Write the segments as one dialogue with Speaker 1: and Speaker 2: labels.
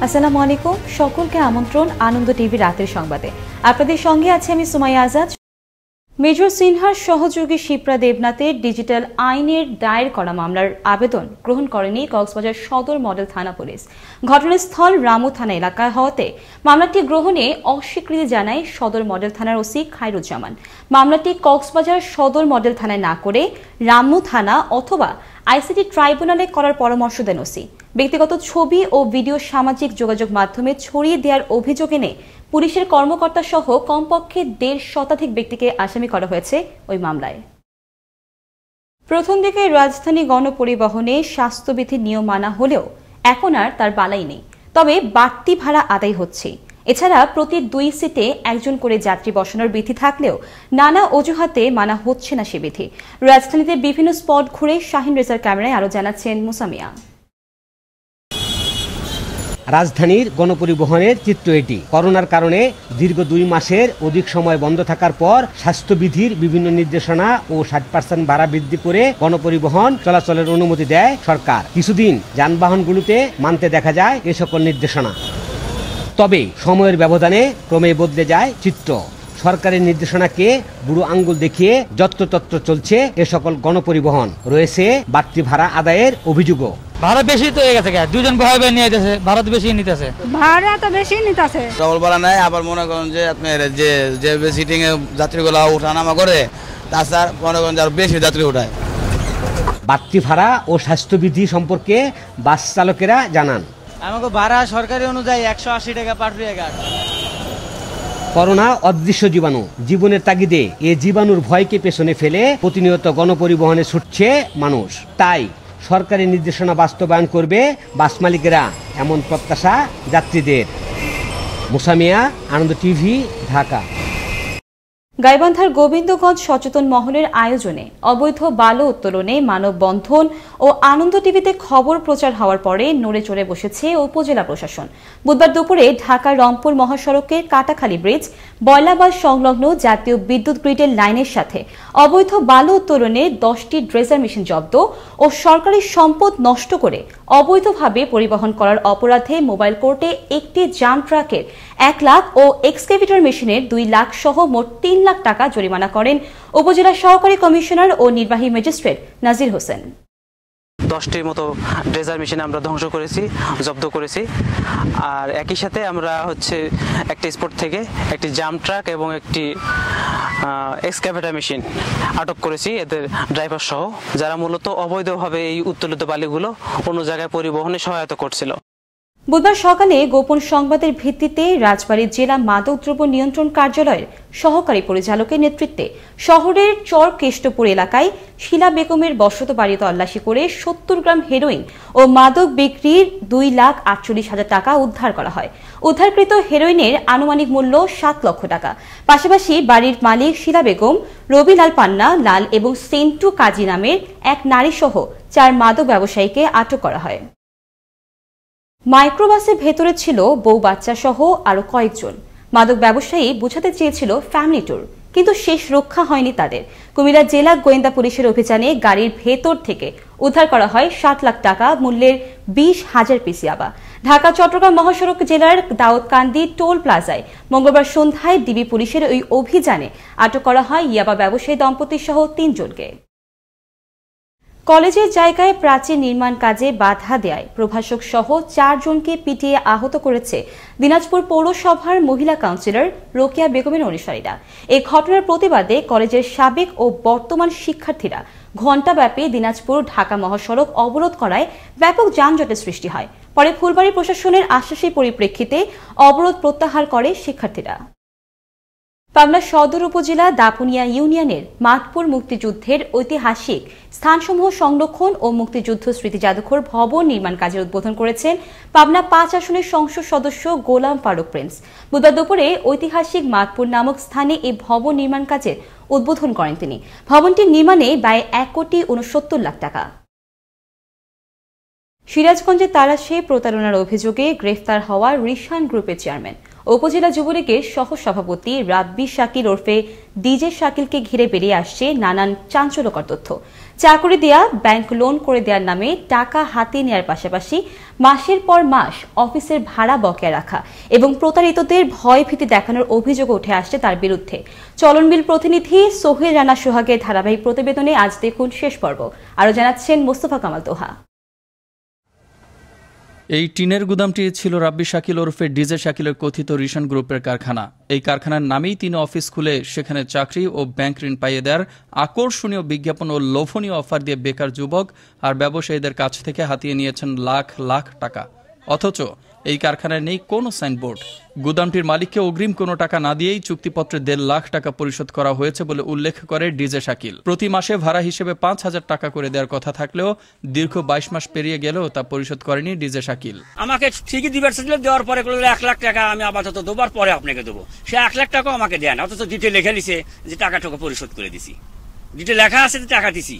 Speaker 1: আসসালামু আলাইকুম, সকলকে আমন্ত্রণ আনন্দ টিভি রাতের সংবাদে। আপনাদের সঙ্গে আছে আমি সুমাইয়া আজাদ। মেজর সিনহার সহযোগী শিপ্রা দেবনাথের ডিজিটাল আইনের দায়ের করা মামলার আবেদন গ্রহণ করেনি কক্সবাজার সদর মডেল থানা পুলিশ। ঘটনাস্থল রামু থানা এলাকায় হওয়াতে মামলাটি গ্রহণে অস্বীকৃতি জানায় সদর মডেল থানার ওসি খায়রুজ্জামান। মামলাটি কক্সবাজার সদর মডেল থানায় না করে রামু থানা অথবা আইসিটি ট্রাইব্যুনালে করার পরামর্শ দেন ওসি। ব্যক্তিগত ছবি ও ভিডিও সামাজিক যোগাযোগ মাধ্যমে ছড়িয়ে দেওয়ার অভিযোগ এনে পুলিশের কর্মকর্তা সহ কমপক্ষে ১৫০ শতাধিক ব্যক্তিকে আসামি করা হয়েছে ওই মামলায়। প্রথম দিকে রাজধানী গণপরিবহনে স্বাস্থ্যবিধির নিয়ম মানা হলেও এখন আর তার বালাই নেই, তবে বাড়তি ভাড়া আদায় হচ্ছে। এছাড়া প্রতি ২ সিটে একজন করে যাত্রী বসানোর বিধি থাকলেও নানা অজুহাতে মানা হচ্ছে না সে বিধি। রাজধানীতে বিভিন্ন স্পট ঘুরে শাহিন রেজার ক্যামেরায় আরো জানাচ্ছেন মুসামিয়া।
Speaker 2: রাজধানীর গণপরিবহনের চিত্র এটি। করোনার কারণে দীর্ঘ ২ মাসের অধিক সময় বন্ধ থাকার পর স্বাস্থ্যবিধির বিভিন্ন নির্দেশনা ও ৬০% ভাড়া বৃদ্ধি করে গণপরিবহন চলাচলের অনুমতি দেয় সরকার। কিছুদিন যানবাহনগুলোতে মানতে দেখা যায় এ সকল নির্দেশনা, তবে সময়ের ব্যবধানে ক্রমে বদলে যায় চিত্র। সরকারের নির্দেশনাকে বুড়ো আঙ্গুল দেখিয়ে যত্রতত্র চলছে এ সকল গণপরিবহন। রয়েছে বাড়তি ভাড়া আদায়ের অভিযোগও।
Speaker 3: ভাড়া বেশি তো হয়ে গেছে, দুজন ভাই নিয়ে যেতেছে, ভাড়া তো বেশি নিতেছে,
Speaker 4: ভাড়া তো বেশি নিতেছে।
Speaker 5: ডবল ভাড়া নেয়, আবার মনে করেন যে আপনার যে সিটিং এ যাত্রীগুলো ওঠানামা করে তাছাড়া মনে করেন আর বেশি যাত্রী ওঠায়।
Speaker 2: বাড়তি ভাড়া ও স্বাস্থ্যবিধি সম্পর্কে বাস চালকেরা জানান,
Speaker 3: আমাকে ভাড়া সরকারি অনুযায়ী ১৮০ টাকা পার গাড়ি।
Speaker 2: করোনা অদৃশ্য জীবাণু, জীবনের তাগিদে এ জীবাণুর ভয়কে পেছনে ফেলে প্রতিনিয়ত গণপরিবহনে ছুটছে মানুষ। তাই সরকারি নির্দেশনা বাস্তবায়ন করবে বাস মালিকেরা, এমন প্রত্যাশা যাত্রীদের। মুসামিয়া, আনন্দ টিভি, ঢাকা।
Speaker 1: গাইবান্ধার গোবিন্দগঞ্জ সচেতন মহলের আয়োজনে অবৈধ বালু উত্তোলনে মানববন্ধন ও আনন্দ টিভিতে খবর প্রচার হওয়ার পরে নড়ে চড়ে বসেছে উপজেলা প্রশাসন। বুধবার দুপুরে ঢাকা রংপুর মহাসড়কের কাটাখালী ব্রিজ, বয়লাবাদ সংলগ্ন জাতীয় বিদ্যুৎ গ্রিডের লাইনের সাথে অবৈধ বালু উত্তোলনে ১০টি ড্রেজার মেশিন জব্দ ও সরকারি সম্পদ নষ্ট করে অবৈধভাবে পরিবহন করার অপরাধে মোবাইল কোর্টে একটি জাম ট্রাকের ১ লাখ ও এক্সকেভেটর মেশিনের ২ লাখ সহ মোট ৩ লাখ টাকা জরিমানা করেন উপজেলা সহকারী কমিশনার ও নির্বাহী ম্যাজিস্ট্রেট নাজির হোসেন।
Speaker 6: ১০টির মতো ড্রেজার মেশিন আমরা ধ্বংস করেছি, জব্দ করেছি। আর একই সাথে আমরা একটি স্পট থেকে একটি জাম ট্রাক এবং একটি এক্সকাভেটর মেশিন আটক করেছি, এদের ড্রাইভার সহ, যারা মূলত অবৈধভাবে এই উত্তোলিত বালিগুলো অন্য জায়গায় পরিবহনে সহায়তা করছিল।
Speaker 1: বুধবার সকালে গোপন সংবাদের ভিত্তিতে রাজবাড়ী জেলা মাদকদ্রব্য নিয়ন্ত্রণ কার্যালয়ের সহকারী পরিচালকের নেতৃত্বে শহরের চর কেষ্টপুর এলাকায় শিলা বেগমের বসত বাড়ি তল্লাশি করে ৭০ গ্রাম হেরোইন ও মাদক বিক্রির ২,৪৮,০০০ টাকা উদ্ধার করা হয়। উদ্ধারকৃত হেরোইনের আনুমানিক মূল্য ৭ লক্ষ টাকা। পাশাপাশি বাড়ির মালিক শিলা বেগম, রবিলাল পান্না, লাল এবং সেন্টু কাজী নামের এক নারী সহ ৪ মাদক ব্যবসায়ীকে আটক করা হয়। মাইক্রোবাসের ভেতরে ছিল বউ বাচ্চা সহ আরো কয়েকজন। মাদক ব্যবসায়ী বোঝাতে চেয়েছিল ফ্যামিলি ট্যুর, কিন্তু শেষ রক্ষা হয়নি তাদের। কুমিল্লা জেলা গোয়েন্দা পুলিশের অভিযানে গাড়ির ভেতর থেকে উদ্ধার করা হয় ৭ লাখ টাকা মূল্যের ২০,০০০ পিস ইয়াবা। ঢাকা চট্টগ্রাম মহাসড়ক জেলার দাউদকান্দি টোল প্লাজায় মঙ্গলবার সন্ধ্যায় ডিবি পুলিশের ওই অভিযানে আটক করা হয় ইয়াবা ব্যবসায়ী দম্পতি সহ ৩ জনকে। কলেজের জায়গায় প্রাচীর নির্মাণ কাজে বাধা দেয় প্রভাষক সহ ৪ জনকে পিটিয়ে আহত করেছে দিনাজপুর পৌরসভার মহিলা কাউন্সিলর রোকেয়া বেগমের অনুসারীরা। এই ঘটনার প্রতিবাদে কলেজের সাবেক ও বর্তমান শিক্ষার্থীরা ঘণ্টাব্যাপী দিনাজপুর ঢাকা মহাসড়ক অবরোধ করায় ব্যাপক যানজটের সৃষ্টি হয়। পরে ফুলবাড়ী প্রশাসনের আশ্বাসের পরিপ্রেক্ষিতে অবরোধ প্রত্যাহার করে শিক্ষার্থীরা। পাবনা সদর উপজেলা দাপুনিয়া ইউনিয়নের মাতপুর মুক্তিযুদ্ধের ঐতিহাসিক স্থানসমূহ সংরক্ষণ ও মুক্তিযুদ্ধ স্মৃতি জাদুঘর ভবন নির্মাণ কাজের উদ্বোধন করেছেন পাবনা ৫ আসনের সংসদ সদস্য গোলাম ফারুক প্রিন্স। বুধবার দুপুরে ঐতিহাসিক মাতপুর নামক স্থানে এই ভবন নির্মাণ কাজের উদ্বোধন করেন তিনি। ভবনটির নির্মাণে ব্যয় ১,৬৯,০০,০০০ টাকা। সিরাজগঞ্জে তারাশে প্রতারণার অভিযোগে গ্রেফতার হওয়া রিশান গ্রুপের চেয়ারম্যান উপজেলা যুবলীগের সহ সভাপতি রাব্বি শাকিল ওরফে ডিজে শাকিলকে ঘিরে বেরিয়ে আসছে নানান চাঞ্চল্যকর তথ্য। চাকরি দেয়া, ব্যাংক লোন করে দেওয়ার নামে টাকা হাতে নেওয়ার পাশাপাশি মাসের পর মাস অফিসের ভাড়া বকেয়া রাখা এবং প্রতারিতদের ভয়ভীতি দেখানোর অভিযোগ উঠে আসছে তার বিরুদ্ধে। চলনবিল প্রতিনিধি সোহেল রানা সোহাগের ধারাবাহিক প্রতিবেদনে আজ দেখুন শেষ পর্ব। আরও জানাচ্ছেন মোস্তফা কামাল তোহা।
Speaker 7: এই টিনের গুদামটি ছিল রাব্বি শাকিল ওরফে ডিজে শাকিলের কথিত রিশন গ্রুপের কারখানা। এই কারখানার নামেই তিনি অফিস খুলে সেখানে চাকরি ও ব্যাংক ঋণ পাইয়ে দেওয়ার আকর্ষণীয় বিজ্ঞাপন ও লোভনীয় অফার দিয়ে বেকার যুবক আর ব্যবসায়ীদের কাছ থেকে হাতিয়ে নিয়েছেন লাখ লাখ টাকা। অথচ এই কারখানায় নেই কোনো সাইনবোর্ড। গুদামটির মালিককে অগ্রিম কোনো টাকা না দিয়েই চুক্তিপত্রে 1.5 লাখ টাকা পরিশোধ করা হয়েছে বলে উল্লেখ করে ডিজে শাকিল। প্রতি মাসে ভাড়া হিসেবে 5,000 টাকা করে দেওয়ার কথা থাকলেও দীর্ঘ 22 মাস পেরিয়ে গেলেও তা পরিশোধ করেনি ডিজে শাকিল।
Speaker 8: আমাকে ঠিকই দিবার ছিল, দেওয়ার পরে 1 লাখ টাকা আমি আপাতত দেবার পরে আপনাকে দেবো, সে 1 লাখ টাকাও আমাকে দেয় না। অথচ ডিটে লেখা দিছে যে টাকাটুকু পরিশোধ করে দিছি, ডিটে লেখা আছে যে টাকা দিছি,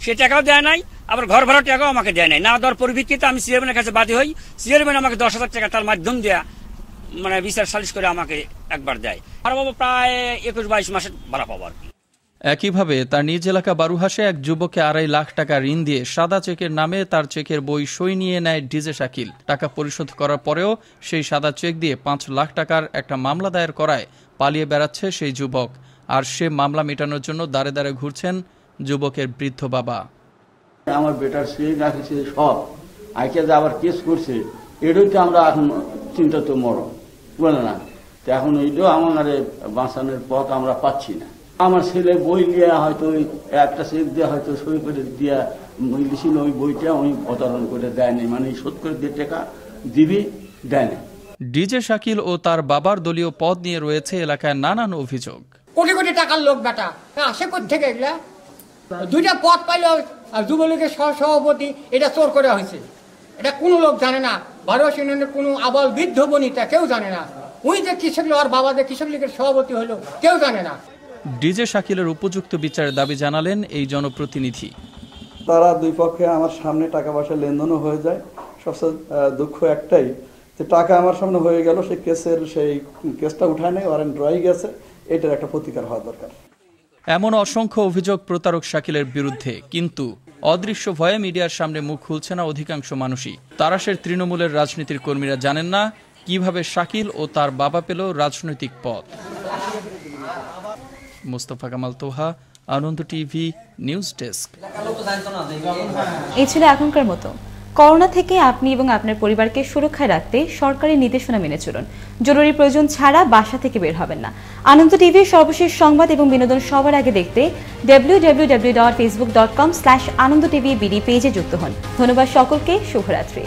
Speaker 8: সে টাকাও দেয় নাই। আবার ঘর ভাড়ার টাকাও আমাকে দেয় নাই। না দেওয়ার পরিপ্রেক্ষিতে আমি চেয়ারম্যানের কাছে বাদী হই। চেয়ারম্যান আমাকে 10,000 টাকা তার মাধ্যম দেয়া বিচার সালিশ করে আমাকে একবার দেয়। আর বাবা প্রায় 21-22 মাসের ভাড়া পাবো আর কি।
Speaker 7: একইভাবে তার নিজ এলাকা বারুহাসে এক যুবককে 2.5 লাখ টাকা ঋণ দিয়ে সাদা চেকের নামে তার চেকের বই সই নিয়ে নেয় ডিজে শাকিল। টাকা পরিশোধ করার পরেও সেই সাদা চেক দিয়ে 5 লাখ টাকার একটা মামলা দায়ের করায় পালিয়ে বেড়াচ্ছে সেই যুবক। আর সে মামলা মেটানোর জন্য দাঁড়ে দাঁড়ে ঘুরছেন যুবকের বৃদ্ধ বাবা।
Speaker 9: আমার বেটার সে রাখছে সব আইকে যে আবার কেস করছে, এটাই তো আমরা এখন চিন্তা তো মরো বলে না। তো এখন এইটাও আমার বাঁচানোর পথ আমরা পাচ্ছি না। আমার ছেলে বই নিয়ে হয়তো একটা চেক দিয়ে হয়তো সই করে দিয়া দিছিল, ওই বইটা উনি প্রতারণ করে দেয়নি, মানে শোধ করে দিয়ে টাকা দিবি দেয়নি।
Speaker 7: ডিজে শাকিল ও তার বাবার দলীয় পদ নিয়ে রয়েছে এলাকায় নানান অভিযোগ।
Speaker 10: কোটি কোটি টাকার লোক বেটা আসে কোথেকে এগুলা? 2টা পদ পাইল আর যুবলীগের সহসভাপতি, এটা চোর করে হয়েছে। এটা কোনো লোক জানে না। বারোয়াশ ইউনিয়নের কোনো আবাল বৃদ্ধ বনিতা কেউ জানে না। ওই যে কৃষক আর বাবা যে কৃষক লীগের সভাপতি হলো কেউ জানে না।
Speaker 7: ডিজে শাকিলের উপযুক্ত বিচারের দাবি জানালেন এই জনপ্রতিনিধি।
Speaker 11: তারা দুই পক্ষে আমার সামনে টাকা পয়সা লেনদেনও হয়ে যায়। সবচেয়ে দুঃখ একটাই যে টাকা আমার সামনে হয়ে গেল, সেই কেসটা উঠায় নেই, ওয়ারেন্ট রয়ে গেছে। এটার একটা প্রতিকার হওয়া দরকার।
Speaker 7: এমন অসংখ্য অভিযোগ প্রতারক শাকিলের বিরুদ্ধে, কিন্তু অদৃশ্য ভয়ে মিডিয়ার সামনে মুখ খুলছে না অধিকাংশ মানুষই। তারাশের তৃণমূলের রাজনীতির কর্মীরা জানেন না কিভাবে শাকিল ও তার বাবা পেল রাজনৈতিক পদ। মোস্তফা কামাল তোহা, আনন্দ টিভি, নিউজ ডেস্ক।
Speaker 1: এই ছিল এখনকার মতো। করোনা থেকে আপনি এবং আপনার পরিবারকে সুরক্ষায় রাখতে সরকারি নির্দেশনা মেনে চলুন। জরুরি প্রয়োজন ছাড়া বাসা থেকে বের হবেন না। আনন্দ টিভির সর্বশেষ সংবাদ এবং বিনোদন সবার আগে দেখতে www.facebook.com/anandotv পেজে যুক্ত হন। ধন্যবাদ সকলকে। শুভরাত্রি।